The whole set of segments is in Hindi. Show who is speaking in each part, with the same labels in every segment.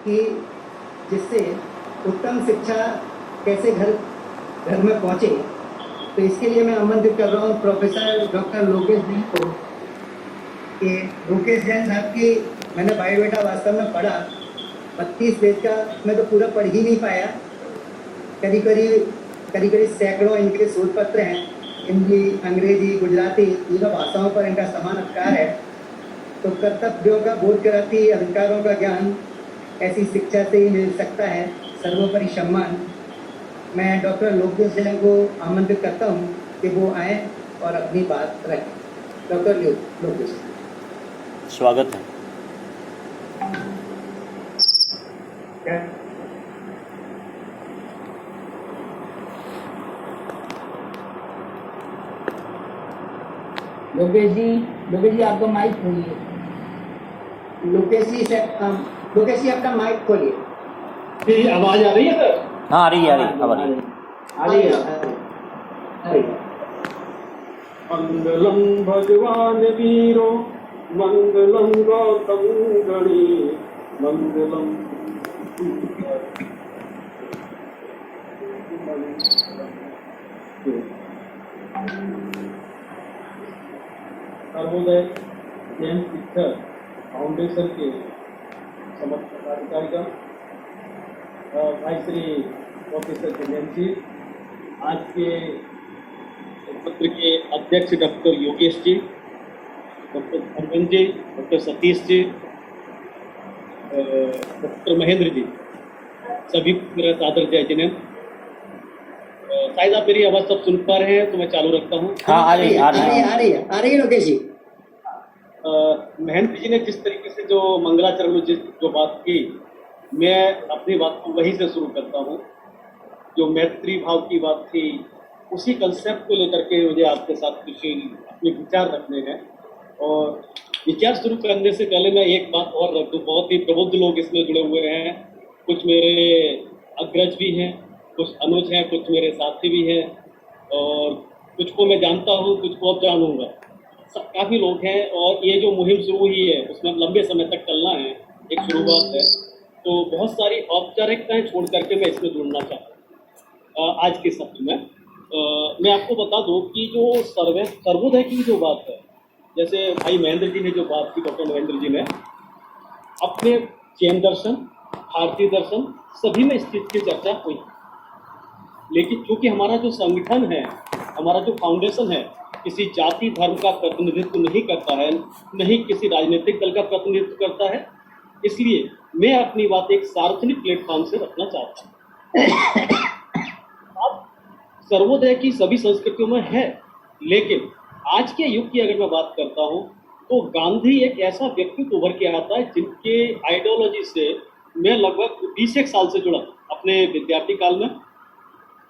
Speaker 1: कि जिससे उत्तम शिक्षा कैसे घर घर में पहुँचे। तो इसके लिए मैं आमंत्रित कर रहा हूँ प्रोफेसर डॉक्टर लोकेश जैन को कि लोकेश जैन साहब की मैंने बायोडाटा वास्तव में पढ़ा, 32 पेज का मैं तो पूरा पढ़ ही नहीं पाया। करीब करीब सैकड़ों इनके शोध पत्र हैं, हिंदी, अंग्रेजी, गुजराती तीनों भाषाओं पर इनका समान अधिकार है। तो कर्तव्यों का बोध कराती अधिकारों का ज्ञान ऐसी शिक्षा से ही मिल सकता है, सर्वोपरि सम्मान। मैं डॉक्टर लोकेश जैन को आमंत्रित करता हूँ कि वो आए और अपनी बात रखें। डॉक्टर लोकेश,
Speaker 2: स्वागत है।
Speaker 1: लोकेश जी आपका माइक खोलिए। लोकेश जी आपका माइक खोलिए।
Speaker 3: आवाज आ रही है सर?
Speaker 2: हाँ, आ रही है।
Speaker 3: मंगलम भगवान वीरो मंगलम गौतम गणी मंगलम सर्वोदय जैन शिक्षक फाउंडेशन के समस्त पदाधिकारीगण, भाई श्री प्रोफेसर जैन जी, आज के सत्र के अध्यक्ष doctor Yogesh ji, doctor Dharmendra ji, doctor Satish ji, doctor Mahendra ji, सभी को मेरा सादर जय जिनेन्द्र। शायद आप मेरी आवाज़ सब सुन पा रहे हैं, तो मैं चालू रखता हूँ।
Speaker 1: हाँ, आ रही है लोकेश जी।
Speaker 3: महेंद्र जी ने जिस तरीके से जो मंगलाचरण में जो बात की, मैं अपनी बात को वहीं से शुरू करता हूँ। जो मैत्री भाव की बात थी, उसी कंसेप्ट को लेकर के मुझे आपके साथ कुछ अपने विचार रखने हैं। और विचार शुरू करने से पहले मैं एक बात और रख दूँ, बहुत ही प्रबुद्ध लोग इसमें जुड़े हुए हैं। कुछ मेरे अग्रज भी हैं, कुछ अनुज हैं, कुछ मेरे साथी भी हैं, और कुछ को मैं जानता हूँ, कुछ को अब जानूँगा। सब काफ़ी लोग हैं, और ये जो मुहिम शुरू हुई है उसमें लंबे समय तक चलना है, एक शुरुआत है। तो बहुत सारी औपचारिकताएँ छोड़ करके मैं इसमें जुड़ना चाहता हूँ आज के सत्र में। मैं आपको बता दूं कि जो सर्वोदय की जो बात है, जैसे भाई महेंद्र जी ने जो बात की, डॉक्टर महेंद्र जी ने अपने जैन दर्शन, भारतीय दर्शन, सभी में इस चीज़ की चर्चा हुई। लेकिन क्योंकि हमारा जो संगठन है, हमारा जो फाउंडेशन है, किसी जाति धर्म का प्रतिनिधित्व नहीं करता है, नहीं किसी राजनीतिक दल का प्रतिनिधित्व करता है, इसलिए मैं अपनी बात एक सार्वजनिक प्लेटफॉर्म से रखना चाहता हूँ। अब सर्वोदय की सभी संस्कृतियों में है, लेकिन आज के युग की अगर मैं बात करता हूँ तो गांधी एक ऐसा व्यक्तित्व उभर के आता है जिनके आइडियोलॉजी से मैं लगभग 20 साल से जुड़ा अपने विद्यार्थी काल में,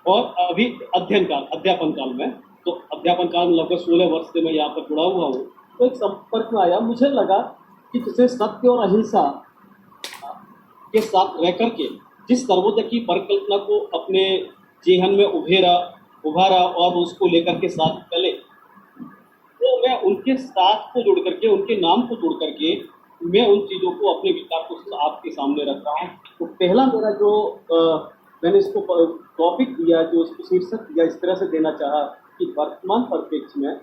Speaker 3: और अभी अध्यापन काल में। तो अध्यापन काल में लगभग 16 वर्ष से मैं यहाँ पर जुड़ा हुआ हूँ। तो एक संपर्क में आया, मुझे लगा कि जैसे सत्य और अहिंसा के साथ रह करके जिस सर्वोदय की परिकल्पना को अपने जीवन में उभारा और उसको लेकर के साथ चले, तो मैं उनके साथ को जोड़ करके, उनके नाम को जोड़ करके मैं उन चीज़ों को, अपने विचार को आपके सामने रख रहा हूँ। तो पहला मेरा जो मैंने इसको टॉपिक दिया, जो इसको शीर्षक दिया, इस तरह से देना चाहा कि वर्तमान परिप्रेक्ष्य में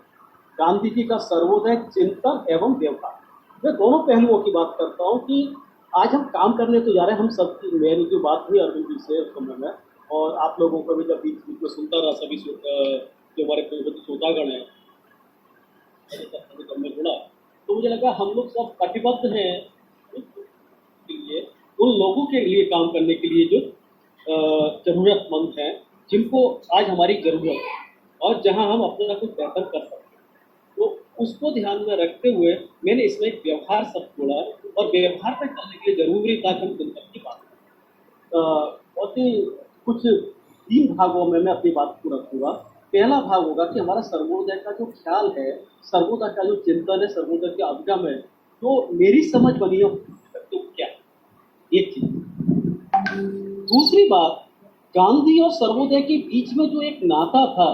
Speaker 3: गांधी जी का सर्वोदय चिंतन एवं व्यवहार। मैं दोनों पहलुओं की बात करता हूँ कि आज हम काम करने तो जा रहे हैं, हम सबकी, मेरी जो बात हुई अरविंद जी से उस समय में, और आप लोगों को भी जब बीच बीच में सुनता रहा, सभी जो हमारे श्रोतागण हैं, जब मैं जुड़ा तो मुझे लगा हम लोग सब कटिबद्ध हैं के लिए, उन लोगों के लिए काम करने के लिए जो जरूरतमंद हैं, जिनको आज हमारी ज़रूरत है, और जहां हम अपना कुछ बेहतर कर सकते हैं। तो उसको ध्यान में रखते हुए मैंने इसमें एक व्यवहार शब्द जोड़ा, और व्यवहार तक करने के लिए जरूरी था कि हम चिंतन की बात करें। बहुत ही कुछ 3 भागों में मैं अपनी बात को रखूँगा। पहला भाग होगा कि हमारा सर्वोदय का जो ख्याल है, सर्वोदय का जो चिंतन है, सर्वोदय के अभिगम है, तो मेरी समझ बनी हो तो क्या, एक चीज। दूसरी बात, गांधी और सर्वोदय के बीच में जो एक नाता था,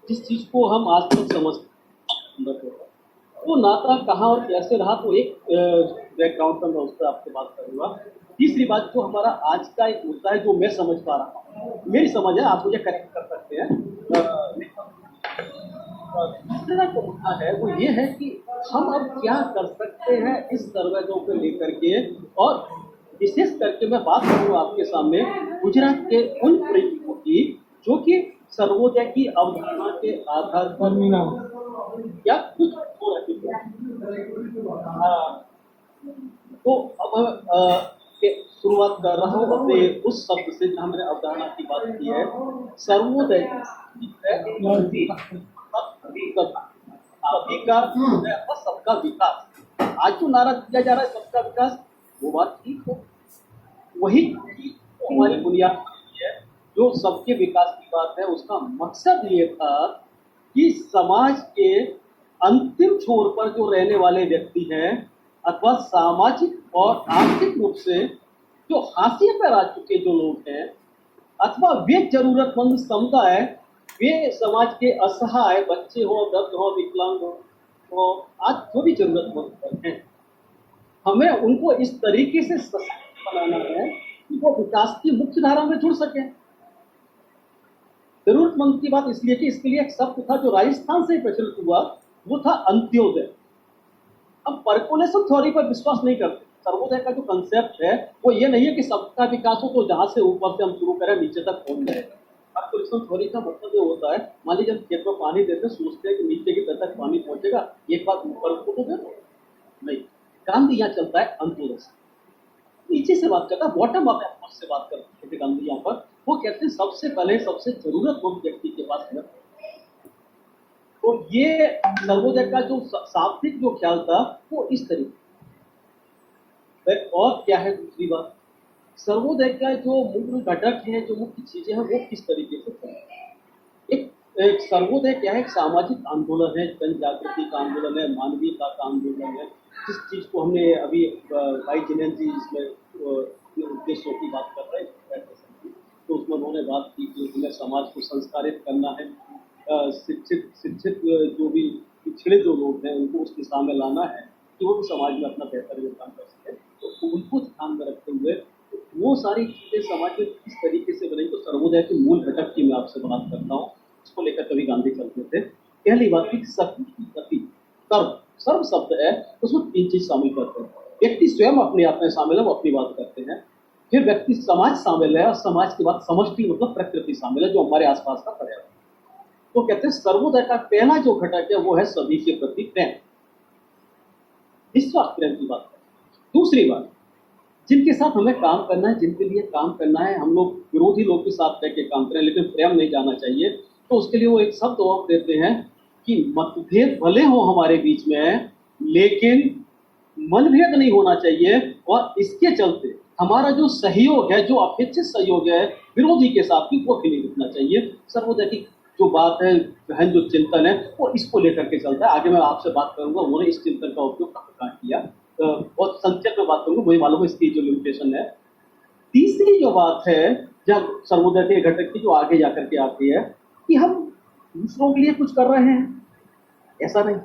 Speaker 3: जिस चीज को हम आज तक समझते, वो नाता कहाँ और कैसे रहा, तो एक बैकग्राउंड पर मैं उस पर आपसे बात करूँगा। तीसरी बात, जो हमारा आज का एक मुद्दा है, जो मैं समझ पा रहा हूँ, मेरी समझ है, आप मुझे करेक्ट कर सकते हैं। तीसरा जो मुद्दा है वो ये है कि हम अब क्या कर सकते हैं इस सर्वोदय को लेकर के, और विशेष करके मैं बात करूँ आपके सामने गुजरात के उन प्रयोगों की जो कि सर्वोदय की अवधारणा के आधार पर या कुछ हो रही है। तो अब शुरुआत कर रहा हूँ अपने उस शब्द से जहाँ मैंने अवधारणा की बात की है। सर्वोदय सबका विकास। आज जो नारा दिया जा रहा है सबका विकास, वो बात ठीक है, वही हमारी बुनियाद है जो सबके विकास की बात है। उसका मकसद ये था कि समाज के अंतिम छोर पर जो रहने वाले व्यक्ति हैं अथवा सामाजिक और आर्थिक रूप से जो हाशिए पर आ चुके जो लोग हैं, अथवा वे जरूरतमंद समुदाय, वे समाज के असहाय बच्चे हो, वृद्ध हो, विकलांग हो, आज जो भी जरूरतमंद हैं, हमें उनको इस तरीके से सशक्त बनाना है कि वो विकास की मुख्य धारा में जुड़ सके। जरूरतमंद की बात इसलिए कि इसके लिए एक शब्द था जो राजस्थान से प्रचलित हुआ, वो था अंत्योदय। हम पर्कुलेशन थ्योरी पर विश्वास नहीं करते। सर्वोदय का जो कंसेप्ट है वो ये नहीं है कि सबका विकास हो तो जहां से ऊपर से हम शुरू करें नीचे तक पहुंच जाए। पर्कुलेशन थ्योरी का मतलब ये होता है, मान लीजिए खेत में पानी देते सोचते हैं कि नीचे की तह तक पानी पहुंचेगा, एक बार ऊपर को तो दे दो, नहीं। गांधी यहाँ चलता है अंत्योदय से, नीचे से बात करता है, बॉटम अप अप्रोच से बात करते थे गांधी यहाँ पर। वो कहते हैं सबसे पहले सबसे जरूरतमंद व्यक्ति के पास है। तो ये सर्वोदय का जो शाब्दिक जो ख्याल था वो इस तरीके। और क्या है दूसरी बात, सर्वोदय का जो मुख्य घटक है, जो मुख्य चीजें हैं, वो किस तरीके से एक सर्वोदय क्या है, एक सामाजिक आंदोलन है, जन जागृति का आंदोलन है, मानवीयता का आंदोलन है। जिस चीज को हमने अभी भाई जिनेन्द्र जी इसमें उद्देश्यों की बात कर रहे हैं, तो उसमें उन्होंने बात की कि हमें समाज को संस्कारित करना है, शिक्षित जो भी पिछड़े जो लोग हैं उनको उस दिशा में लाना है कि वो भी समाज में अपना बेहतर योगदान कर सके। तो उनको ध्यान में रखते हुए तो वो सारी चीजें समाज में किस तरीके से बनेगी, तो सर्वोदय के मूल घटक की मैं आपसे बात करता हूँ। इसको लेकर कभी गांधी चलते थे। पहली बात की सत्य की गति, सर्व शब्द है, उसमें 3 चीज शामिल करते हैं। व्यक्ति स्वयं अपने आप में शामिल है, वो अपनी बात करते हैं, फिर व्यक्ति समाज शामिल है, और समाज के बाद समष्टि मतलब प्रकृति शामिल है, जो हमारे आसपास का पर्यावरण। तो कहते हैं सर्वोदय का पहला जो घटक है वो है सभी के प्रति प्रेम, निस्वार्थ प्रेम की बात है। दूसरी बात, जिनके साथ हमें काम करना है, जिनके लिए काम करना है, हम लोग विरोधी लोग के साथ रह के काम करें, लेकिन प्रेम नहीं जाना चाहिए। तो उसके लिए वो एक शब्द और देते हैं कि मतभेद भले हो हमारे बीच में, लेकिन मनभेद नहीं होना चाहिए। और इसके चलते हमारा जो सहयोग है, जो अपेक्षित सहयोग है विरोधी के साथ भी, वो भी नहीं रुकना चाहिए। सर्वोदय की जो बात है, गहन जो चिंतन है, वो इसको लेकर के चलता है। आगे मैं आपसे बात करूंगा उन्होंने इस चिंतन का उपयोग कहाँ किया, बहुत संक्षेप में बात करूंगा, मुझे मालूम है इसकी जो लिमिटेशन है। तीसरी जो बात है जब सर्वोदय के घटक की, जो आगे जाकर के आती है कि हम दूसरों के लिए कुछ कर रहे हैं, ऐसा नहीं।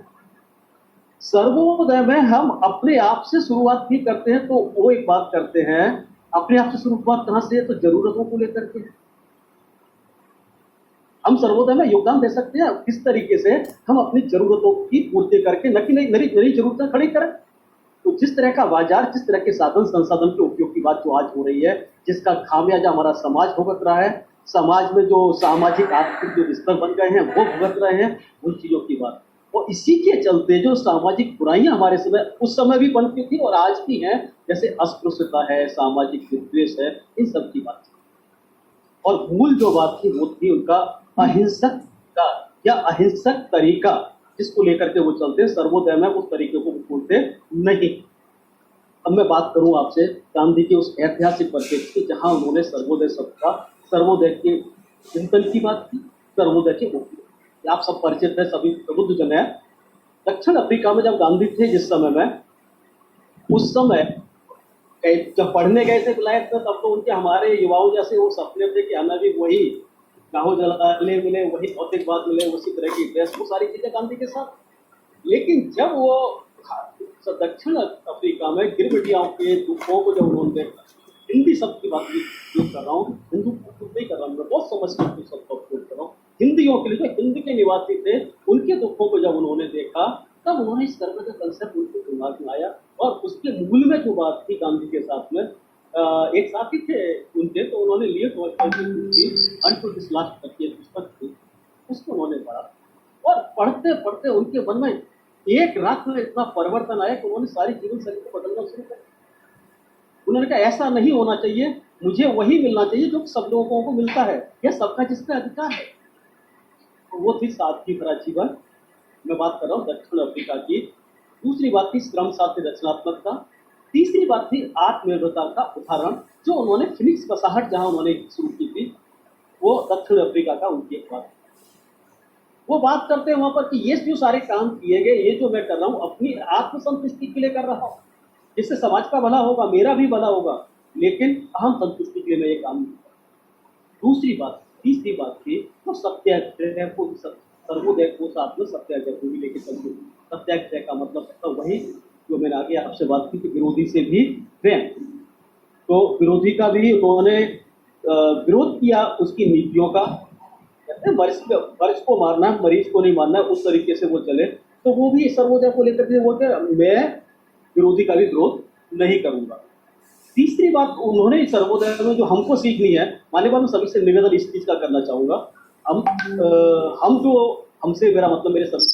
Speaker 3: सर्वोदय में हम अपने आप से शुरुआत भी करते हैं। तो वो एक बात करते हैं, अपने आप से शुरुआत कहां से है, तो जरूरतों को लेकर के हम सर्वोदय में योगदान दे सकते हैं। किस तरीके से हम अपनी जरूरतों की पूर्ति करके, न कि नई जरूरतें खड़ी करें। तो जिस तरह का बाजार, जिस तरह के साधन संसाधन के उपयोग की बात जो आज हो रही है, जिसका खामियाजा हमारा समाज भुगत रहा है, समाज में जो सामाजिक आर्थिक जो स्तर बन गए हैं वो भुगत रहे हैं, उन चीजों की बात। और इसी के चलते जो सामाजिक बुराइयां हमारे समय, उस समय भी बनती थी और आज भी हैं, जैसे अस्पृश्यता है, सामाजिक विद्वेष है, इन सब की बात। और मूल जो बात थी वो थी उनका अहिंसक का या अहिंसक तरीका, जिसको लेकर के वो चलते। सर्वोदय में उस तरीके को बोलते नहीं। अब मैं बात करूं आपसे गांधी के उस ऐतिहासिक परिप्रेक्ष्य की, जहां उन्होंने सर्वोदय शब्द का, सर्वोदय के चिंतन की बात की, सर्वोदय के उपयोग। आप सब परिचित है, सभी प्रबुद्ध जन है। दक्षिण अफ्रीका में जब गांधी थे, जिस समय में, उस समय जब पढ़ने गए थे विलायत में, तब तो उनके हमारे युवाओं जैसे वो सपने थे कि हमें भी वही गाँव जलाले मिले, वही भौतिकवाद मिले, उसी तरह की ड्रेस, वो सारी चीजें गांधी के साथ। लेकिन जब वो दक्षिण अफ्रीका में गिरमिटियाओं के दुखों को जब उन्होंने देखा, हिंदी शब्द की बात यूज कर रहा हूँ, हिंदू नहीं कर रहा हूँ, मैं बहुत समझ के शब्द का उपयोग कर रहा हूँ। हिंदियों के लिए जो हिंद के निवासी थे उनके दुखों को जब उन्होंने देखा, तब उन्होंने इस तरह का कंसेप्ट उनके दिमाग में आया। और उसके मूल में जो बात थी गांधी के साथ में, एक साथी थे उनके, तो उन्होंने लिए अंटू दिस लास्ट करके पुस्तक थी, उसको उन्होंने पढ़ा और पढ़ते पढ़ते उनके मन में एक रात में इतना परिवर्तन आया कि उन्होंने सारी जीवन शैली को बदलना शुरू कर दिया। उन्होंने कहा ऐसा नहीं होना चाहिए, मुझे वही मिलना चाहिए जो सब लोगों को मिलता है, यह सबका जिसका अधिकार है। तो वो थी सादगी भरा जीवन। मैं बात कर रहा हूँ दक्षिण अफ्रीका की। दूसरी बात थी श्रम साध्य रचनात्मकता। तीसरी बात थी आत्मनिर्भरता का उदाहरण, जो उन्होंने फिनिक्स बसाहट जहां उन्होंने शुरू की थी, वो दक्षिण अफ्रीका का उनकी एक बात। वो बात करते हैं वहां पर कि ये जो सारे काम किए गए, ये जो मैं कर रहा हूँ अपनी आत्मसंतुष्टि के लिए कर रहा हूँ, जिससे समाज का भला होगा, मेरा भी भला होगा, लेकिन अहम संतुष्टि के लिए मैं ये काम नहीं कर रहा। दूसरी बात, तीसरी बात थी वो सत्याग्रह को, सर्वोदय को साथ में सत्याग्रह को भी लेके चलते। सत्याग्रह का मतलब है वही जो मैंने आगे आपसे बात की कि विरोधी से भी प्रेम। तो विरोधी का भी उन्होंने विरोध किया, उसकी नीतियों का। कहते हैं मरीज को मारना, मरीज को नहीं मारना, उस तरीके से वो चले। तो वो भी सर्वोदय को लेकर के बोलते मैं विरोधी का भी विरोध नहीं करूंगा। तीसरी बात उन्होंने सर्वोदय में जो हमको सीखनी है, मानने वाले सभी से निवेदन इस चीज का करना चाहूंगा, हम जो, हमसे मेरा मतलब मेरे सभी,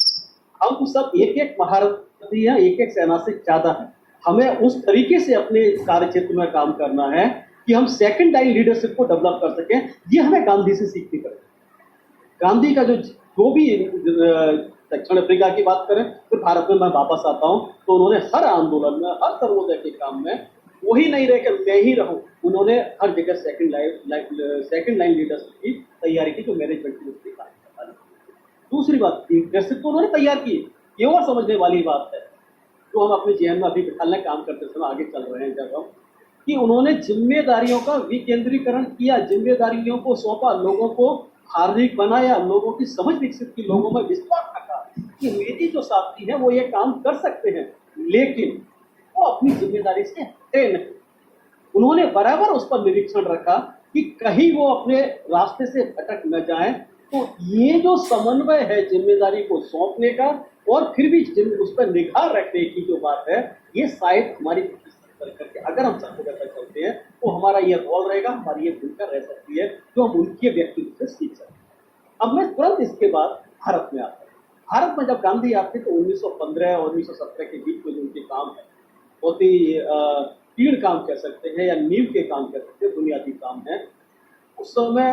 Speaker 3: हम सब एक एक महारथी हैं, एक एक सेना से ज्यादा है। हमें उस तरीके से अपने कार्य क्षेत्र में काम करना है कि हम सेकंड लाइन लीडरशिप को डेवलप कर सकें। ये हमें गांधी से सीखनी पड़ेगी। गांधी का जो भी दक्षिण अफ्रीका की बात करें, फिर भारत में मैं वापस आता हूं, तो उन्होंने हर आंदोलन में, हर सर्वोदय के काम में वही नहीं रह कर मैं ही रहूं, उन्होंने हर जगह सेकंड लाइन लीडरशिप की तैयारी की, जो मैनेजमेंट की उसकी काम करता है। दूसरी बात, लीडरशिप तो उन्होंने तैयार की। ये और समझने वाली बात है जो हम अपने जीवन में अभी बिठाने काम करते समय आगे चल रहे हैं, जब हम कि उन्होंने जिम्मेदारियों का विकेंद्रीकरण किया, जिम्मेदारियों को सौंपा, लोगों को हार्दिक बनाया, लोगों की समझ विकसित की, लोगों में विश्वास रखा कि मेरी जो साथी है वो ये काम कर सकते हैं, लेकिन वो अपनी जिम्मेदारी से हटे नहीं। उन्होंने बराबर उस पर निरीक्षण रखा कि कहीं वो अपने रास्ते से भटक न जाएं। तो ये जो समन्वय है जिम्मेदारी को सौंपने का और फिर भी उस पर निगाह रखने की जो बात है, ये शायद हमारी करके अगर हम सर्वोदय पर चलते हैं तो हमारा ये रोल रहेगा, हमारी ये भूमिका रह सकती है जो हम उनके व्यक्तित्व से सीख सकते हैं। अब मैं तुरंत इसके बाद भारत में आता हूँ। भारत में जब गांधी आते तो 1915 और 1917 के बीच में जो उनके काम है, बहुत ही पीड़ काम कह सकते हैं या नींव के काम कह सकते हैं, बुनियादी काम है। उस समय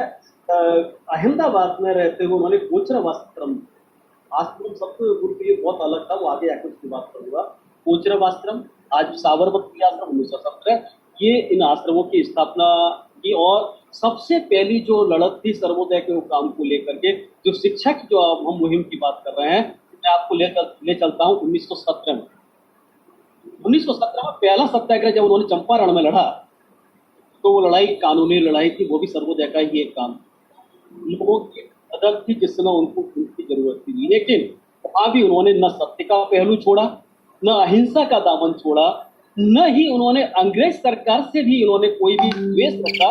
Speaker 3: अहमदाबाद में रहते हुए उन्होंने कोचरब आश्रम शब्द उनके लिए बहुत अलग था, वो आगे आकर उसकी बात करूंगा। कोचरब आश्रम, आज साबरमती आश्रम, 1917, ये इन आश्रमों की स्थापना की। और सबसे पहली जो लड़त थी सर्वोदय के काम को लेकर के, जो शिक्षा की जो हम मुहिम की बात कर रहे हैं, मैं आपको ले चलता हूँ 1917 में। 1917 में पहला सत्याग्रह जब उन्होंने चंपारण में लड़ा, तो वो लड़ाई कानूनी लड़ाई थी, वो भी सर्वोदय का ही एक काम। लोगों की मदद थी जिस समय उनको उनकी जरूरत थी, लेकिन वहां भी उन्होंने न सत्य का पहलू छोड़ा, न अहिंसा का दामन छोड़ा, न ही उन्होंने अंग्रेज सरकार से भी उन्होंने कोई भी द्वेष रखा।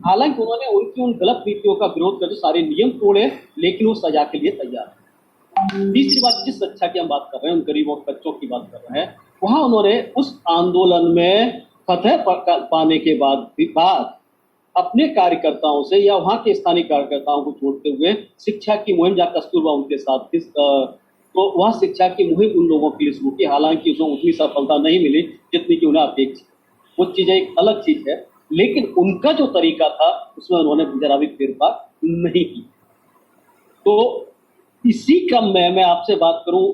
Speaker 3: हालांकि उन्होंने उनकी उन गलत नीतियों का विरोध कर सारे नियम तोड़े, लेकिन वो सजा के लिए तैयार। तीसरी बात, जिस शिक्षा की हम बात कर रहे हैं, उन गरीबों बच्चों की बात कर रहे हैं, वहां उन्होंने उस आंदोलन में फतह पाने के बाद अपने कार्यकर्ताओं से या वहां के स्थानीय कार्यकर्ताओं को जोड़ते हुए शिक्षा की मुहिम, जहाँ कस्तूरबा उनके साथ थी, तो वह शिक्षा की मुहिम उन लोगों के लिए शुरू की। हालांकि उसमें उतनी सफलता नहीं मिली जितनी कि उन्हें अपेक्षित। वो चीजें एक अलग चीज है, लेकिन उनका जो तरीका था उसमें उन्होंने जरा भी फेरफार नहीं की। तो इसी क्रम में मैं आपसे बात करूं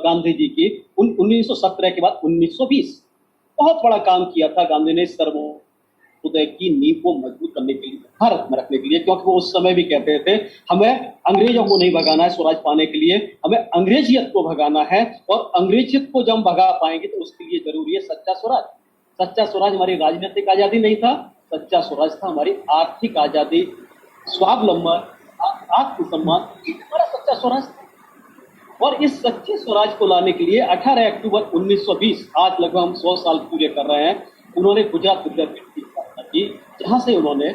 Speaker 3: गांधी जी की, 1917 के बाद 1920 बहुत बड़ा काम किया था गांधी ने सर्वोदय की नींव को मजबूत करने के लिए, भारत में रखने के लिए। क्योंकि वो उस समय भी कहते थे हमें अंग्रेजों को नहीं भगाना है, स्वराज पाने के लिए हमें अंग्रेजियत को भगाना है, और अंग्रेजियत को जब हम भगा पाएंगे तो उसके लिए जरूरी है सच्चा स्वराज। सच्चा स्वराज हमारी राजनीतिक आजादी नहीं था, सच्चा स्वराज था हमारी आर्थिक आजादी, स्वावलंबन, आत्मसम्मान, हमारा सच्चा स्वराज था। और इस सच्चे स्वराज को लाने के लिए 18 अक्टूबर 1920, आज लगभग हम 100 साल पूरे कर रहे हैं, उन्होंने गुजरात विद्यापीठ की स्थापना की, जहां से उन्होंने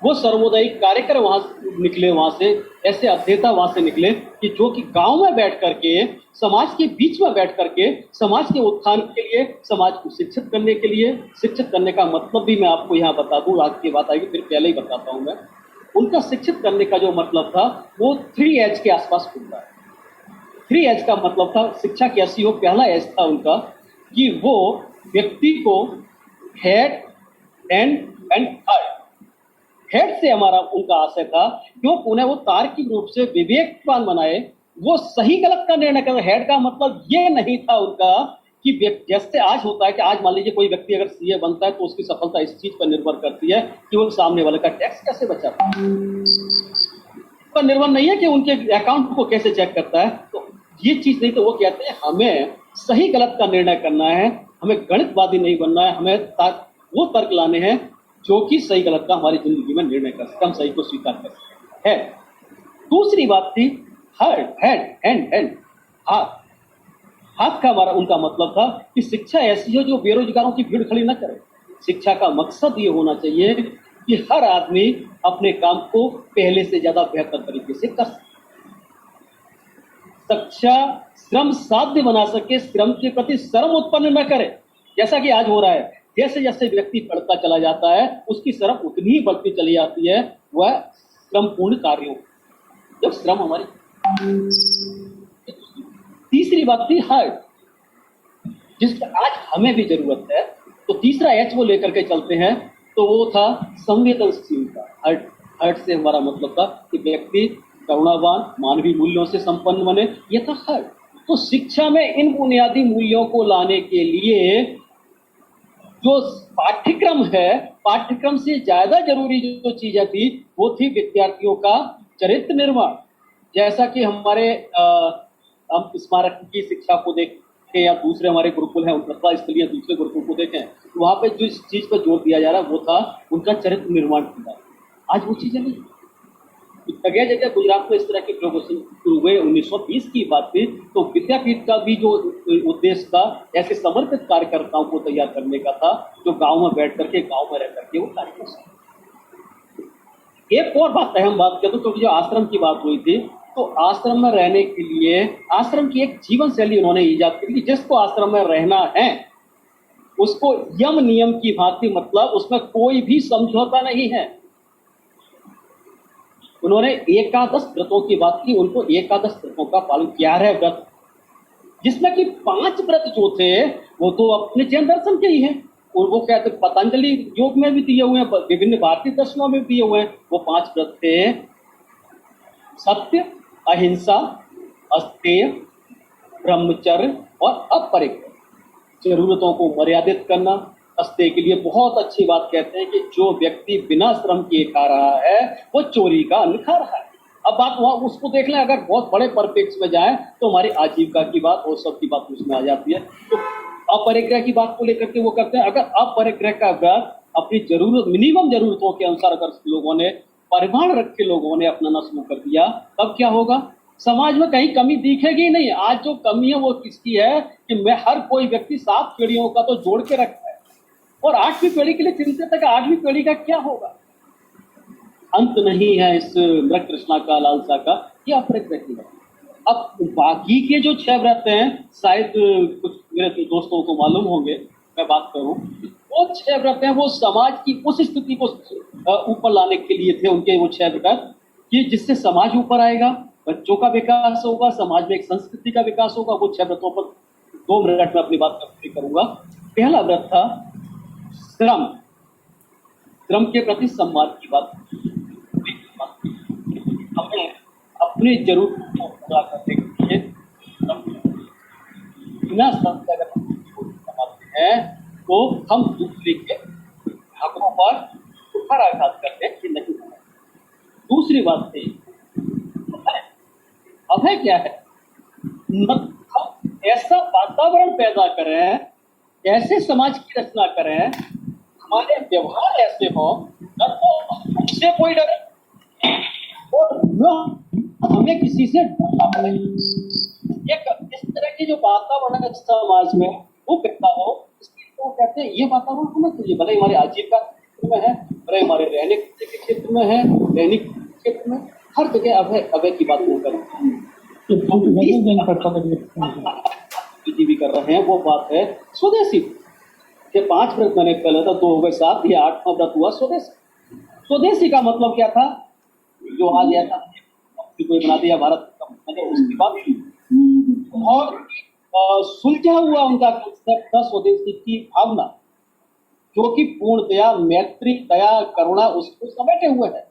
Speaker 3: वो सर्वोदयिक कार्यक्रम वहां निकले, वहां से ऐसे अध्येता वहां से निकले कि जो कि गांव में बैठ करके, समाज के बीच में बैठ करके, समाज के उत्थान के लिए, समाज को शिक्षित करने के लिए, शिक्षित करने का मतलब भी मैं आपको यहाँ बता दूं, आज की बात आएगी फिर पहले ही बताता हूं मैं। उनका शिक्षित करने का जो मतलब था वो 3H के आसपास खुलता है। 3H का मतलब था शिक्षा कैसी हो। पहला एच था उनका कि वो व्यक्ति को हेड एंड हार्ट, हेड से हमारा उनका आशय था क्योंकि उन्हें वो तार्किक रूप से विवेकवान बनाए, वो सही गलत का निर्णय करे। हेड का मतलब ये नहीं था उनका कि जैसे आज होता है कि आज मान लीजिए कोई व्यक्ति अगर सीए बनता है तो उसकी सफलता इस चीज पर निर्भर करती है कि वो सामने वाले का टैक्स कैसे बचाता है, पर निर्भर नहीं है कि उनके अकाउंट को कैसे चेक करता है। तो ये चीज नहीं, तो वो कहते हैं हमें सही गलत का निर्णय करना है, हमें गणितवादी नहीं बनना है, हमें वो तर्क लाने हैं जो कि सही गलत का हमारी जिंदगी में निर्णय कर सके, हम सही को स्वीकार कर सके। है दूसरी बात थी हेड हाथ का हमारा उनका मतलब था कि शिक्षा ऐसी हो जो बेरोजगारों की भीड़ खड़ी न करे। शिक्षा का मकसद ये होना चाहिए कि हर आदमी अपने काम को पहले से ज्यादा बेहतर तरीके से कर सके, शिक्षा श्रम साध्य बना सके, श्रम के प्रति शर्म उत्पन्न न करे। जैसा कि आज हो रहा है, जैसे जैसे व्यक्ति पढ़ता चला जाता है उसकी शर्म उतनी ही बढ़ती चली जाती है, वह श्रमपूर्ण कार्यों, जब श्रम हमारी। तीसरी बात थी हार्ट, जिसका आज हमें भी जरूरत है। तो तीसरा एच वो लेकर के चलते हैं, तो वो था संवेदनशीलता। हार्ट से हमारा मतलब था कि व्यक्ति करुणावान, मानवीय मूल्यों से संपन्न बने, ये था हार्ट। तो शिक्षा में इन बुनियादी मूल्यों को लाने के लिए जो पाठ्यक्रम है, पाठ्यक्रम से ज्यादा जरूरी जो चीजें थी वो थी विद्यार्थियों का चरित्र निर्माण। जैसा कि हमारे हम स्मारक की शिक्षा को देखें या दूसरे हमारे गुरुकुल हैं, प्रतिभा स्थलीय दूसरे गुरुकुल को देखें, तो वहां पे जिस चीज पर जोर दिया जा रहा है वो था उनका चरित्र निर्माण किया। आज वो चीजें नहीं। जगह जगह गुजरात में इस तरह के प्रयोगों शुरू हुए। 1920 की बात थी, तो विद्यापीठ का भी जो उद्देश्य था ऐसे समर्पित कार्यकर्ताओं को तैयार करने का था जो गांव में बैठ करके, गांव में रह करके वो कार्य कर सके। एक और बात अहम बात कर दूं, क्योंकि जो आश्रम की बात हुई थी, तो आश्रम में रहने के लिए आश्रम की एक जीवन शैली उन्होंने ईजाद की। जिसको आश्रम में रहना है उसको यम नियम की भांति, मतलब उसमें कोई भी समझौता नहीं है। उन्होंने एकादश व्रतों की बात की, उनको एकादश व्रतों का पालन, 11 व्रत, जिसमें कि 5 व्रत जो थे वो तो अपने जैन दर्शन के ही हैं, और वो कहते पतंजलि योग में भी दिए हुए हैं, विभिन्न भारतीय दर्शनों में भी दिए हुए हैं। वो 5 व्रत थे सत्य, अहिंसा, अस्तेय, ब्रह्मचर्य और अपरिग्रह। जरूरतों को मर्यादित करना। अस्तेय के लिए बहुत अच्छी बात कहते हैं कि जो व्यक्ति बिना श्रम किए खा रहा है वो चोरी का अन्न खा रहा है। अब बात वहां उसको देख लें, अगर बहुत बड़े परिप्रेक्ष्य में जाए तो हमारी आजीविका की बात और सब की बात उसमें आ जाती है। तो अपरिग्रह की बात को लेकर के वो करते हैं। अगर अपरिग्रह का व्रत अपनी जरूरत, मिनिमम जरूरतों के अनुसार अगर लोगों ने, परिमाण रख के लोगों ने अपनाना शुरू कर दिया, तब क्या होगा? समाज में कहीं कमी दिखेगी ही नहीं। आज जो कमी है वो किसकी है कि मैं हर कोई व्यक्ति 7 पीढ़ियों का तो जोड़ के रखता है और 8वीं पीढ़ी के लिए चिंतित है कि 8वीं पीढ़ी का क्या होगा। अंत नहीं है इस मृग तृष्णा का, लालसा का, ये अपरिग्रह की बात। अब बाकी के जो 6 व्रत हैं, शायद कुछ मेरे दोस्तों को मालूम होंगे, मैं बात करूं, वो 6 व्रत हैं वो समाज की उस स्थिति को ऊपर लाने के लिए थे। उनके वो 6 व्रत कि जिससे समाज ऊपर आएगा, बच्चों का विकास होगा, समाज में एक संस्कृति का विकास होगा। वो 6 व्रतों पर 2 मिनट में अपनी बात पूरी करूंगा। पहला व्रत था श्रम, श्रम के प्रति सम्मान की बात। हमें अपनी जरूरत को पूरा करने के लिए बिना श्रम के अगर हम समाते हैं तो हम दूसरे के हकों पर कुठाराघात करते हैं कि नहीं। दूसरी बात थी अभय क्या है? हम ऐसा वातावरण पैदा करें, ऐसे समाज की रचना करें, हमारे व्यवहार ऐसे हो हमसे कोई डरे और न हमें किसी से डरना पड़े। एक इस तरह की जो वातावरण है समाज में वो पैदा हो, इसलिए तो कहते हैं ये वातावरण होना चाहिए। भले हमारे आजीविका क्षेत्र में है, भले हमारे रहने के क्षेत्र में है, दैनिक क्षेत्र में, हर जगह अभय की बात नहीं करें भी कर रहे हैं। वो बात है स्वदेशी। ये 5 व्रत मैंने पहले था, 2 हो गए 7, ये 8वां व्रत हुआ स्वदेशी। स्वदेशी का मतलब क्या था? जो आज ऐसा कोई बना दिया भारत का, मतलब उसकी बात। और सुलझा हुआ उनका कंसेप्ट था स्वदेशी की भावना, जो कि पूर्णतया मैत्री, दया, करुणा उसको समेटे हुए है।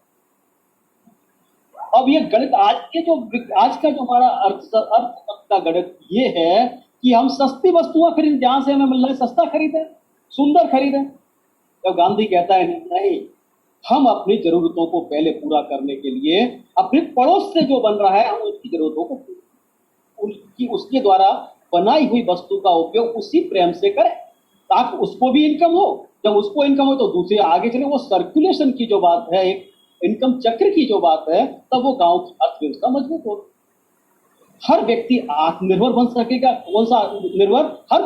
Speaker 3: अब ये गणित आज का जो हमारा अर्थ का गणित ये है कि हम सस्ती वस्तुएं खरीदें, जहां से हमें मिल रहा है सस्ता खरीदें, सुंदर खरीदें। जब गांधी कहता है नहीं, हम अपनी जरूरतों को पहले पूरा करने के लिए अपने पड़ोस से जो बन रहा है हम उसकी जरूरतों को उसके द्वारा बनाई हुई वस्तु का उपयोग उसी प्रेम से करें, ताकि उसको भी इनकम हो। जब उसको इनकम हो तो दूसरे आगे चले। वो सर्कुलेशन की जो बात है, एक इनकम चक्र की जो बात है, तब वो गांव की अर्थव्यवस्था मजबूत होगी। हर व्यक्ति आत्मनिर्भर बन सकेगा। कौन सा निर्भर? हर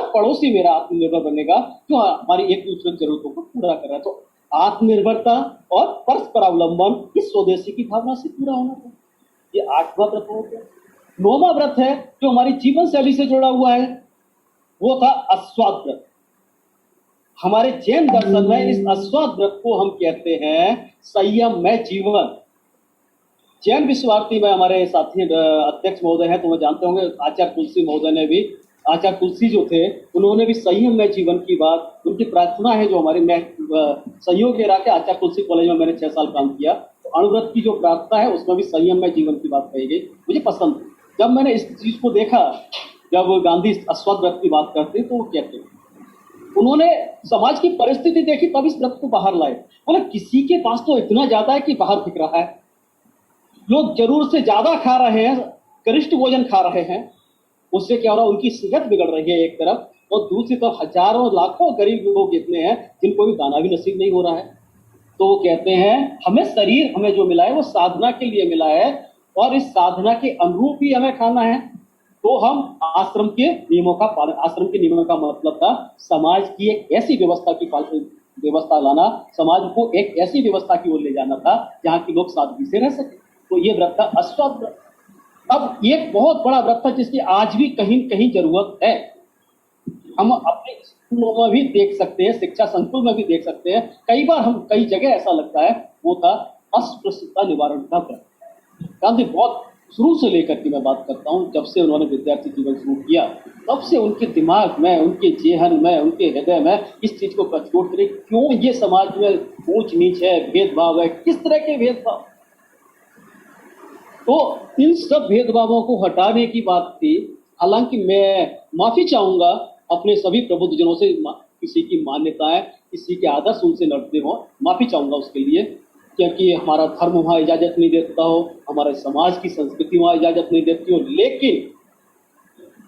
Speaker 3: पड़ोसी मेरा आत्मनिर्भर बनेगा, जो हमारी एक दूसरे की जरूरतों को पूरा कर रहा है। तो आत्मनिर्भरता और परस्पर अवलंबन इस स्वदेशी की भावना से पूरा होना चाहिए। ये 8वां व्रत हो गया। 9वां व्रत है जो हमारी जीवन शैली से जुड़ा हुआ है, वो था अस्वाद व्रत। हमारे जैन दर्शन में इस अस्वाद व्रत को हम कहते हैं संयम में जीवन। जैन विश्वार्थी में हमारे साथी अध्यक्ष महोदय हैं, तो वो जानते होंगे, आचार्य तुलसी महोदय ने भी, आचार्य तुलसी जो थे उन्होंने भी संयम में जीवन की बात, उनकी प्रार्थना है जो हमारे, मैं संयोग के रहा के आचार्य तुलसी कॉलेज में मैंने 6 साल काम किया, तो अणुव्रत की जो प्रार्थना है उसमें भी संयम में जीवन की बात कही गई, मुझे पसंद। जब मैंने इस चीज को देखा, जब गांधी अस्वाद व्रत की बात करते तो वो कहते, उन्होंने समाज की परिस्थिति देखी तब इस व्रत को बाहर लाए। बोले किसी के पास तो इतना ज्यादा है कि बाहर फिक रहा है, लोग जरूर से ज्यादा खा रहे हैं, गरिष्ठ भोजन खा रहे हैं, उससे क्या हो रहा है, उनकी सेहत बिगड़ रही है एक तरफ, और दूसरी तरफ हजारों लाखों गरीब लोग इतने हैं जिनको भी दाना भी नसीब नहीं हो रहा है। तो वो कहते हैं हमें शरीर हमें जो मिला है वो साधना के लिए मिला है, और इस साधना के अनुरूप ही हमें खाना है। तो हम आश्रम के नियमों का पालन, आश्रम के नियमों का मतलब था समाज की एक ऐसी व्यवस्था लाना, समाज को एक ऐसी व्यवस्था की ओर ले जाना था जहाँ की लोग सादगी से रह सके। तो ये व्रत था अस्वाद व्रत। अब एक बहुत बड़ा व्रत था जिसकी आज भी कहीं कहीं जरूरत है। हम अपने स्कूलों में भी देख सकते हैं, शिक्षा संकुल में भी देख सकते हैं, कई बार हम कई जगह ऐसा लगता है, वो था अस्पृश्यता निवारण का व्रत। गांधी बहुत शुरू से लेकर के मैं बात करता हूँ, जब से उन्होंने विद्यार्थी जीवन शुरू किया तब से उनके दिमाग में, उनके जेहन में, उनके हृदय में इस चीज को प्रस्फुट करें, क्यों ये समाज में ऊंच नीच है, भेदभाव है, किस तरह के भेदभाव। तो इन सब भेदभावों को हटाने की बात थी। हालांकि मैं माफी चाहूंगा अपने सभी प्रबुद्धजनों से, किसी की मान्यताएं, किसी के आदर्श उनसे लड़ते हो, माफी चाहूंगा उसके लिए, क्योंकि हमारा धर्म वहां इजाजत नहीं देता हो, हमारे समाज की संस्कृति वहां इजाजत नहीं देती हो। लेकिन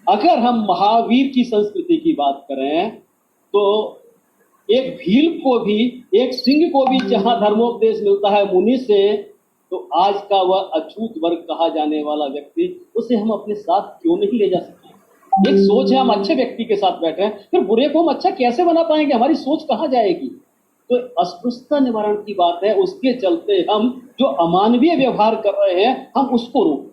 Speaker 3: अगर हम महावीर की संस्कृति की बात करें तो एक भील को भी, एक सिंह को भी जहां धर्मोपदेश मिलता है मुनि से, तो आज का वह अछूत वर्ग कहा जाने वाला व्यक्ति, उसे हम अपने साथ क्यों नहीं ले जा सकते। एक सोच है हम अच्छे व्यक्ति के साथ बैठे हैं, फिर बुरे को हम अच्छा कैसे बना पाएंगे, हमारी सोच कहाँ जाएगी। तो अस्पृश्यता निवारण की बात है, उसके चलते हम जो अमानवीय व्यवहार कर रहे हैं हम उसको रोक।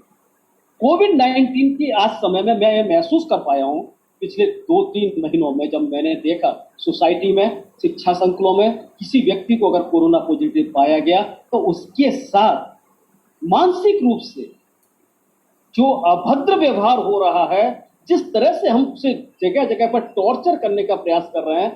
Speaker 3: कोविड-19 की आज समय में मैं महसूस कर पाया हूँ, पिछले 2-3 महीनों में, जब मैंने देखा सोसाइटी में, शिक्षा संकुलों में किसी व्यक्ति को अगर कोरोना पॉजिटिव पाया गया तो उसके साथ मानसिक रूप से जो अभद्र व्यवहार हो रहा है, जिस तरह से हम उसे जगह जगह पर टॉर्चर करने का प्रयास कर रहे हैं,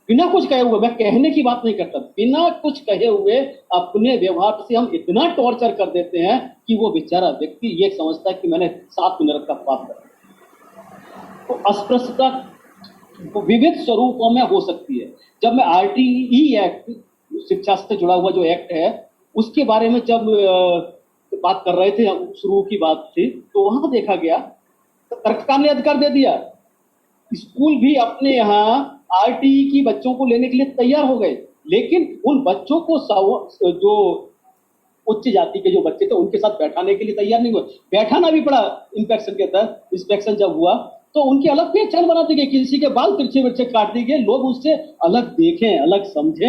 Speaker 3: बिना कुछ कहे हुए, मैं कहने की बात नहीं करता, बिना कुछ कहे हुए अपने व्यवहार से हम इतना टॉर्चर कर देते हैं कि वो बेचारा व्यक्ति ये समझता है कि मैंने 7 मिनट का पाप कर। तो अस्पृश्यता विविध स्वरूपों में हो सकती है। जब मैं RTE एक्ट, शिक्षा से जुड़ा हुआ जो एक्ट है, उसके बारे में जब बात कर रहे थे, शुरू की बात थी, तो वहां देखा गया सरकार ने अधिकार दे दिया, स्कूल भी अपने यहाँ RTE की बच्चों को लेने के लिए तैयार हो गए, लेकिन उन बच्चों को जो उच्च जाति के जो बच्चे थे उनके साथ बैठाने के लिए तैयार नहीं हुए, बैठाना भी पड़ा इंस्पेक्शन के तहत। इंस्पेक्शन जब हुआ तो उनकी अलग पहचान बना दी गई, किसी के बाल तिरछे बिरछे काट दिए गए, लोग उससे अलग देखें, अलग समझें।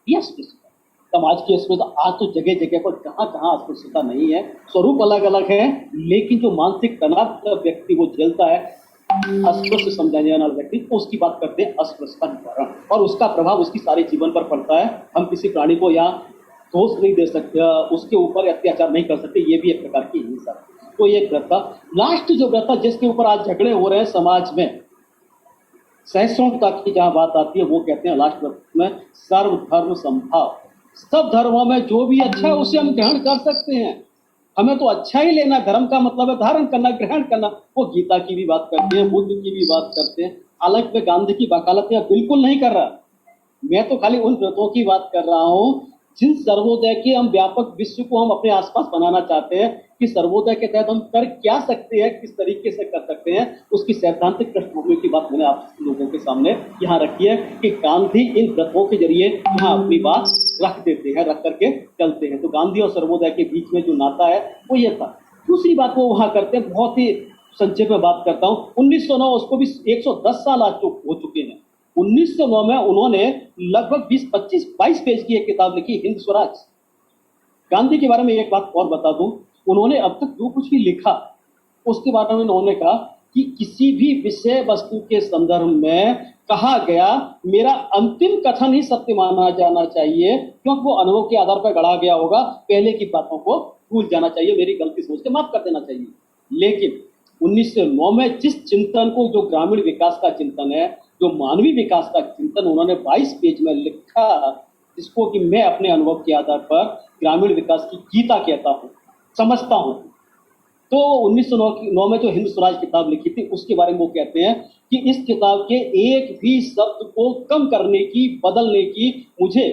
Speaker 3: ये अस्पृश्यता, समाज की अस्पृश्यता आज तो जगह जगह पर कहाँ कहाँ अस्पृश्यता नहीं है, स्वरूप अलग अलग है, लेकिन जो मानसिक तनाव व्यक्ति वो झेलता है, अस्पृश्य समझाने वाला व्यक्ति, उसकी बात करते हैं अस्पृश्यता निवारण, और उसका प्रभाव उसकी सारे जीवन पर पड़ता है। हम किसी प्राणी को यहाँ दोष नहीं दे सकते, उसके ऊपर अत्याचार नहीं कर सकते, ये भी एक प्रकार की हिंसा। तो ये व्रत था। लास्ट जो व्रत था जिसके ऊपर आज झगड़े हो रहे हैं समाज में, सहिष्णुता की जहाँ बात आती है, वो कहते हैं लास्ट व्रत में सर्वधर्म समभाव। सब धर्मों में जो भी अच्छा है उसे हम ग्रहण कर सकते हैं, हमें तो अच्छा ही लेना। धर्म का मतलब है धारण करना, ग्रहण करना। वो गीता की भी बात करते हैं, बुद्ध की भी बात करते हैं। हालांकि मैं गांधी की वकालत में बिल्कुल नहीं कर रहा, मैं तो खाली उन व्रतों की बात कर रहा हूँ जिन सर्वोदय के हम व्यापक विश्व को हम अपने आसपास बनाना चाहते हैं कि सर्वोदय के तहत हम कर क्या सकते हैं, किस तरीके से कर सकते हैं, उसकी सैद्धांतिक पृष्ठभूमि की बात मैंने आप लोगों के सामने यहाँ रखी है कि गांधी इन व्रतों के जरिए यहाँ अपनी बात रख देते हैं, रख करके चलते हैं। तो गांधी और सर्वोदय के बीच में जो नाता है वो ये था। दूसरी बात वो वहाँ करते हैं, बहुत ही संक्षेप में बात करता हूँ। 1909 उसको भी 110 साल आज हो चुके हैं। 1909 में उन्होंने लगभग 20-25-22 पेज की एक किताब लिखी, हिंद स्वराज। गांधी के बारे में एक बात और बता दूं, उन्होंने अब तक जो कुछ भी लिखा उसके बारे में उन्होंने कहा कि किसी भी विषय वस्तु के संदर्भ में कहा गया मेरा अंतिम कथन ही सत्य माना जाना चाहिए, क्योंकि वो अनुभव के आधार पर गढ़ा गया होगा। पहले की बातों को भूल जाना चाहिए, मेरी गलती सोच के माफ कर देना चाहिए। लेकिन 1909 में जिस चिंतन को, जो ग्रामीण विकास का चिंतन है, जो मानवीय विकास का चिंतन उन्होंने 22 पेज में लिखा, जिसको कि मैं अपने अनुभव के आधार पर ग्रामीण विकास की गीता कहता हूँ, समझता हूँ। तो 1909 में जो हिंद स्वराज किताब लिखी थी उसके बारे में वो कहते हैं कि इस किताब के एक भी शब्द को कम करने की, बदलने की मुझे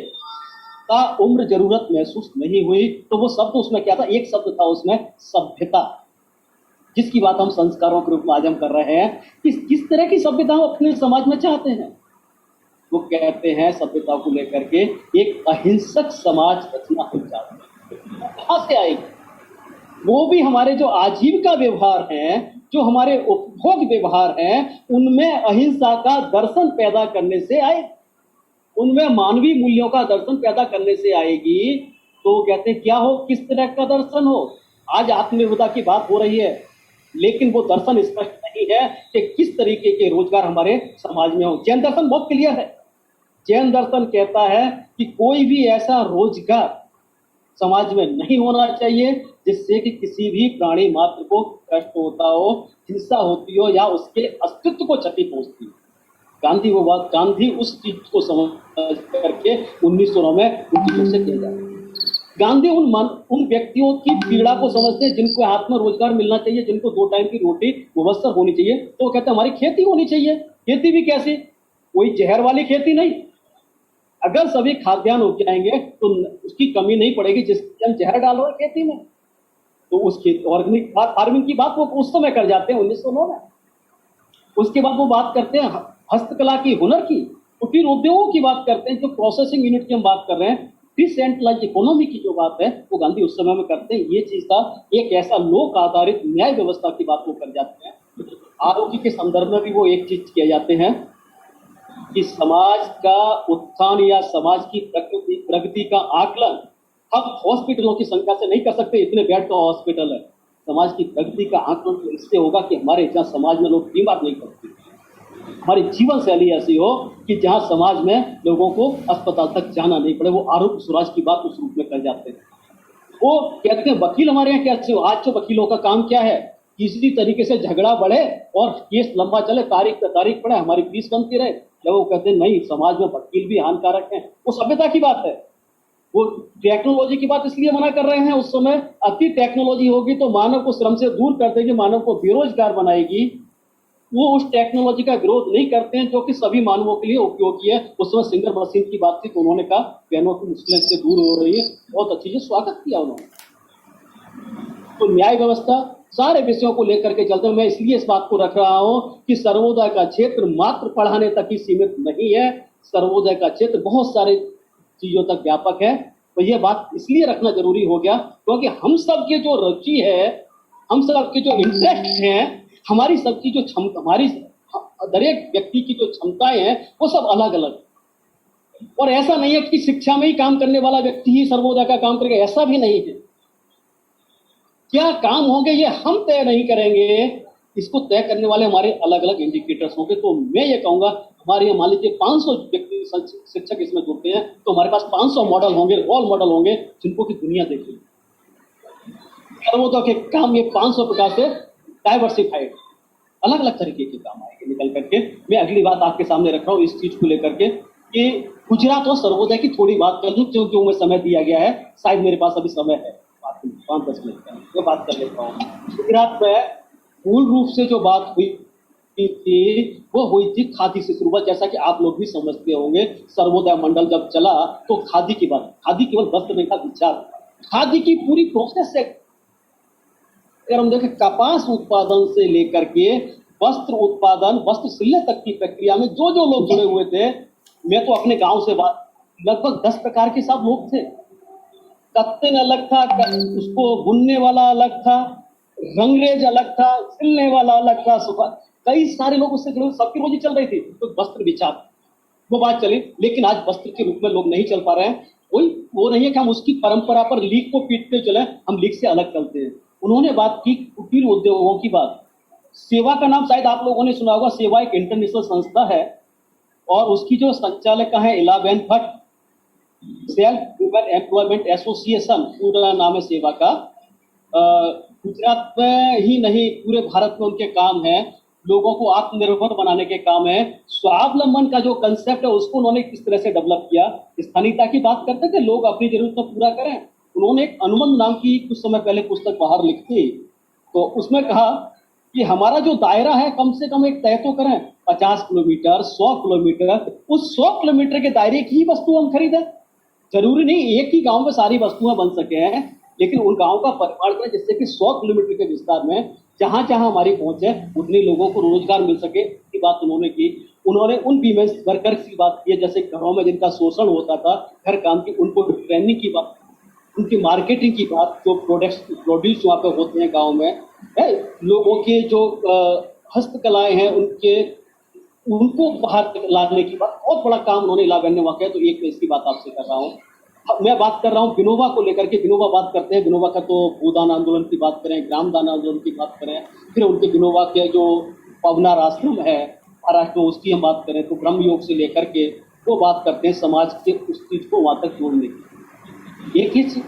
Speaker 3: उम्र जरूरत महसूस नहीं हुई। तो वो शब्द उसमें क्या था? एक शब्द था उसमें, सभ्यता, जिसकी बात हम संस्कारों के रूप में आज हम कर रहे हैं कि किस तरह की सभ्यता हम अपने समाज में चाहते हैं। वो कहते हैं सभ्यता को लेकर के एक अहिंसक समाज रचना हम चाहते हैं। कहाँ से आएगी? वो भी हमारे जो आजीविका व्यवहार हैं, जो हमारे उपभोग व्यवहार हैं, उनमें अहिंसा का दर्शन पैदा करने से आए, उनमें मानवीय मूल्यों का दर्शन पैदा करने से आएगी। तो कहते हैं क्या हो, किस तरह का दर्शन हो? आज आत्मनिर्भरता की बात हो रही है, लेकिन वो दर्शन स्पष्ट नहीं है कि किस तरीके के रोजगार हमारे समाज में हो। जैन दर्शन बहुत क्लियर है। जैन दर्शन कहता है कि कोई भी ऐसा रोजगार समाज में नहीं होना चाहिए जिससे कि किसी भी प्राणी मात्र को कष्ट होता हो, हिंसा होती हो या उसके अस्तित्व को क्षति पहुंचती हो। गांधी उस चीज को समझ करके 1909 में उन चीजों से किया जाता है। गांधी उन व्यक्तियों की पीड़ा को समझते हैं जिनको हाथ में रोजगार मिलना चाहिए, जिनको 2 टाइम की रोटी मुबस्सर होनी चाहिए। तो कहते हैं हमारी खेती होनी चाहिए। खेती भी कैसी? कोई जहर वाली खेती नहीं। अगर सभी खाद्यान्न हो जाएंगे तो उसकी कमी नहीं पड़ेगी जिससे हम जहर डाल रहे हैं खेती में। तो उसकी ऑर्गेनिक फार्मिंग की बात वो उस समय कर जाते हैं 1909 में। उसके बाद वो बात करते हैं हस्तकला की, हुनर की, कुटीर उद्योगों की बात करते हैं, जो प्रोसेसिंग यूनिट की हम बात कर रहे हैं, डिसेंट्रलाइज इकोनॉमी की जो बात है वो गांधी उस समय में करते हैं। ये चीज का एक ऐसा लोक आधारित न्याय व्यवस्था की बात वो कर जाते हैं। आरोग्य के संदर्भ में भी वो एक चीज किए जाते हैं कि समाज का उत्थान या समाज की प्रगति का आकलन हम हॉस्पिटलों की संख्या से नहीं कर सकते, इतने बेड का हॉस्पिटल है। समाज की प्रगति का आकलन तो इससे होगा कि हमारे जहाँ समाज में लोग बीमार नहीं पड़ते, हमारी जीवन शैली ऐसी हो कि जहां समाज में लोगों को अस्पताल तक जाना नहीं पड़े। वो आरोग्य स्वराज की बात उस रूप में कर जाते हैं। वो कहते हैं वकील हमारे यहाँ कैसे हो? आज तो वकीलों का काम क्या है? किसी तरीके से झगड़ा बढ़े और केस लंबा चले, तारीख पे तारीख पड़े, हमारी फीस बनती रहे। लोग कहते हैं नहीं, समाज में वकील भी हानिकारक हैं। वो सभ्यता की बात है। वो टेक्नोलॉजी की बात इसलिए मना कर रहे हैं, उस समय अति टेक्नोलॉजी होगी तो मानव को श्रम से दूर कर देगी, मानव को बेरोजगार बनाएगी। वो उस टेक्नोलॉजी का विरोध नहीं करते हैं जो कि सभी मानवों के लिए उपयोगी है। उस समय सिंगर मशीन की बात थी तो उन्होंने कहा बहनों की मुश्किलें से दूर हो रही है। बहुत अच्छी चीज, स्वागत किया उन्होंने। तो न्याय व्यवस्था सारे विषयों को लेकर के चलते मैं इसलिए इस बात को रख रहा हूं कि सर्वोदय का क्षेत्र मात्र पढ़ाने तक ही सीमित नहीं है। सर्वोदय का क्षेत्र बहुत सारे चीजों तक व्यापक है। तो ये बात इसलिए रखना जरूरी हो गया क्योंकि हम सब की जो रुचि है, हम सब के जो इंटरेस्ट हैं, हमारी सबकी जो क्षमता, हमारी दरेक व्यक्ति की जो क्षमताएं हैं वो सब अलग अलग। और ऐसा नहीं है कि शिक्षा में ही काम करने वाला व्यक्ति ही सर्वोदय का काम करेगा, ऐसा भी नहीं है। क्या काम होंगे ये हम तय नहीं करेंगे, इसको तय करने वाले हमारे अलग अलग इंडिकेटर्स होंगे। तो मैं ये कहूंगा हमारे यहाँ मान लीजिए 500 व्यक्ति शिक्षक इसमें जुड़ते हैं तो हमारे पास 500 मॉडल होंगे, रोल मॉडल होंगे जिनको की दुनिया देखेगी। सर्वोदय के काम ये 500 प्रकार से डाइवर्सिफाइड अलग अलग तरीके के काम आएंगे निकल करके। मैं अगली बात आपके सामने रख रहा हूँ इस चीज को लेकर के कि गुजरात और सर्वोदय की थोड़ी बात कर लूँ क्योंकि उन्हें समय दिया गया है, शायद मेरे पास अभी समय है 5-10 मिनट का, मैं बात कर लेता हूँ। गुजरात में मूल रूप से जो बात हुई थी वो हुई थी खादी से शुरुआत। जैसा कि आप लोग भी समझते होंगे, सर्वोदय मंडल जब चला तो खादी की बात, खादी केवल वस्त्र नहीं था, विचार, खादी की पूरी प्रोसेस से अगर हम देखें कपास उत्पादन से लेकर के वस्त्र उत्पादन, वस्त्र सिलने तक की प्रक्रिया में जो जो लोग जुड़े हुए थे, मैं तो अपने गांव से बात, लगभग 10 प्रकार के सब लोग थे। कत्तन अलग था, उसको बुनने वाला अलग था, रंगरेज अलग था, सिलने वाला अलग था, कई सारे लोग उससे जुड़े, सबकी रोजी चल रही थी। तो वस्त्र विचार वो बात चली, लेकिन आज वस्त्र के रूप में लोग नहीं चल पा रहे हैं। कोई वो नहीं है कि हम उसकी परंपरा पर लीक को पीटते चले, हम लीक से अलग चलते हैं। उन्होंने बात की कुटीर उद्योगों की बात। सेवा का नाम शायद आप लोगों ने सुना होगा, सेवा एक इंटरनेशनल संस्था है और उसकी जो संचालक है इलाबेन भट्ट, सेल्फ एम्प्लॉयमेंट एसोसिएशन पूरा नाम है सेवा का। गुजरात में ही नहीं पूरे भारत में उनके काम है, लोगों को आत्मनिर्भर बनाने के काम है। स्वावलंबन का जो कंसेप्ट है उसको उन्होंने किस तरह से डेवलप किया। स्थानीयता की बात करते थे, लोग अपनी जरूरत को पूरा करें। उन्होंने एक अनुबंध नाम की कुछ समय पहले पुस्तक बाहर लिखी, तो उसमें कहा कि हमारा जो दायरा है कम से कम एक तय तो करें, 50 किलोमीटर, 100 किलोमीटर, उस 100 किलोमीटर के दायरे की ही वस्तु हम खरीदें। जरूरी नहीं एक ही गांव में सारी वस्तुएं बन सके हैं, लेकिन उन गांव का परिमाण करें जिससे कि 100 किलोमीटर के विस्तार में जहां जहां हमारी पहुंच है उतने लोगों को रोजगार मिल सके। की बात उन्होंने की। उन्होंने उन वीमेंस वर्कर्स की बात की जैसे घरों में जिनका शोषण होता था, घर काम की, उनको ट्रेनिंग की बात, उनकी मार्केटिंग की बात, जो प्रोड्यूस वहाँ पे होते हैं गांव में है, लोगों के जो हस्तकलाएं हैं उनको बाहर लाने की बात, बहुत बड़ा काम उन्होंने इलाबेन ने वहाँ किया। तो एक मैं इसकी बात आपसे कर रहा हूँ। मैं बात कर रहा हूँ विनोबा को लेकर के। विनोबा बात करते हैं, विनोबा का तो भूदान आंदोलन की बात करें, ग्राम दान आंदोलन की बात करें, फिर उनके विनोबा के जो पवनार आश्रम है महाराष्ट्र में उसकी हम बात करें तो ब्रह्म योग से लेकर के वो बात करते हैं समाज के उस चीज को वहां तक जोड़ने की। एक ही चीज,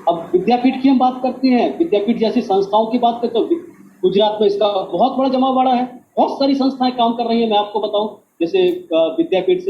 Speaker 3: अब विद्यापीठ की हम बात करते हैं, विद्यापीठ जैसी संस्थाओं की बात करते तो गुजरात में इसका बहुत बड़ा जमावड़ा है, बहुत सारी संस्थाएं काम कर रही है। मैं आपको बताऊं, जैसे विद्यापीठ से